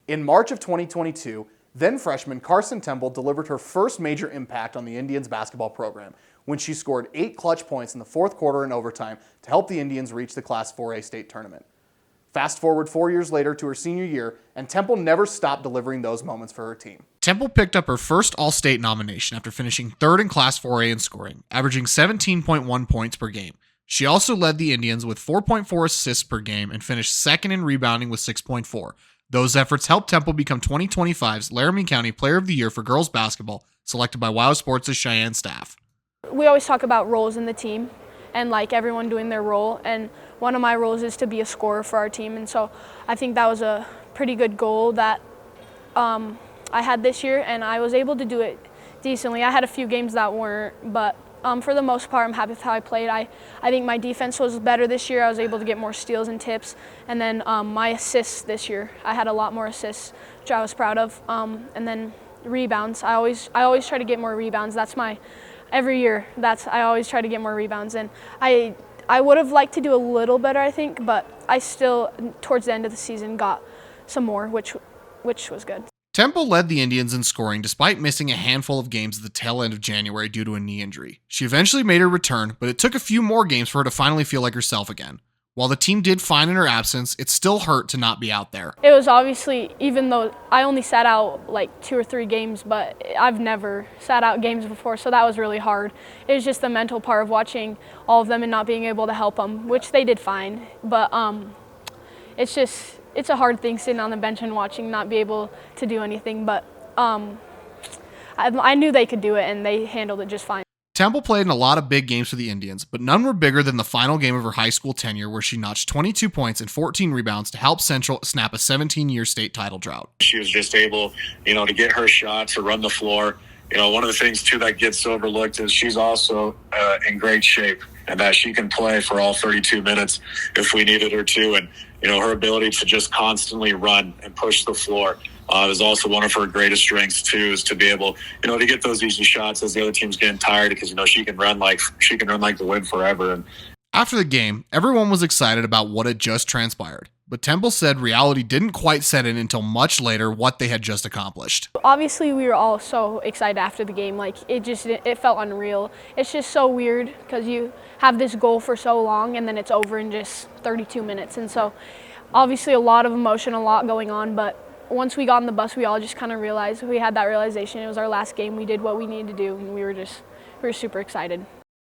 In March of 2022, then freshman Karson Tempel delivered her first major impact on the Indians basketball program when she scored 8 clutch points in the fourth quarter and overtime to help the Indians reach the Class 4A state tournament. Fast forward 4 years later to her senior year, and Temple never stopped delivering those moments for her team. Temple picked up her first All-State nomination after finishing third in Class 4A in scoring, averaging 17.1 points per game. She also led the Indians with 4.4 assists per game and finished second in rebounding with 6.4. Those efforts helped Temple become 2025's Laramie County Player of the Year for girls basketball, selected by WyoSports' Cheyenne staff. We always talk about roles in the team and like everyone doing their role, and one of my roles is to be a scorer for our team, and so I think that was a pretty good goal that I had this year, and I was able to do it decently. I had a few games that weren't, but for the most part, I'm happy with how I played. I think my defense was better this year. I was able to get more steals and tips, and then my assists this year, I had a lot more assists, which I was proud of, and then rebounds. I always try to get more rebounds. That's every year. I always try to get more rebounds, and I would have liked to do a little better, I think, but I still, towards the end of the season, got some more, which was good. Temple led the Indians in scoring despite missing a handful of games at the tail end of January due to a knee injury. She eventually made her return, but it took a few more games for her to finally feel like herself again. While the team did fine in her absence, it still hurt to not be out there. It was obviously, even though I only sat out like 2 or 3 games, but I've never sat out games before, so that was really hard. It was just the mental part of watching all of them and not being able to help them, which they did fine. But it's a hard thing sitting on the bench and watching, not be able to do anything. But I knew they could do it, and they handled it just fine. Temple played in a lot of big games for the Indians, but none were bigger than the final game of her high school tenure, where she notched 22 points and 14 rebounds to help Central snap a 17-year state title drought. She was just able, to get her shot, to run the floor. One of the things, too, that gets overlooked is she's also in great shape, and that she can play for all 32 minutes if we needed her to. And, her ability to just constantly run and push the floor is also one of her greatest strengths, too, is to be able, to get those easy shots as the other team's getting tired, because, she can run like the wind forever. And after the game, everyone was excited about what had just transpired. But Temple said reality didn't quite set in until much later what they had just accomplished. Obviously, we were all so excited after the game. Like, it felt unreal. It's just so weird because you have this goal for so long and then it's over in just 32 minutes. And so, obviously, a lot of emotion, a lot going on. But once we got on the bus, we all just kind of realized, we had that realization. It was our last game. We did what we needed to do, and we were super excited.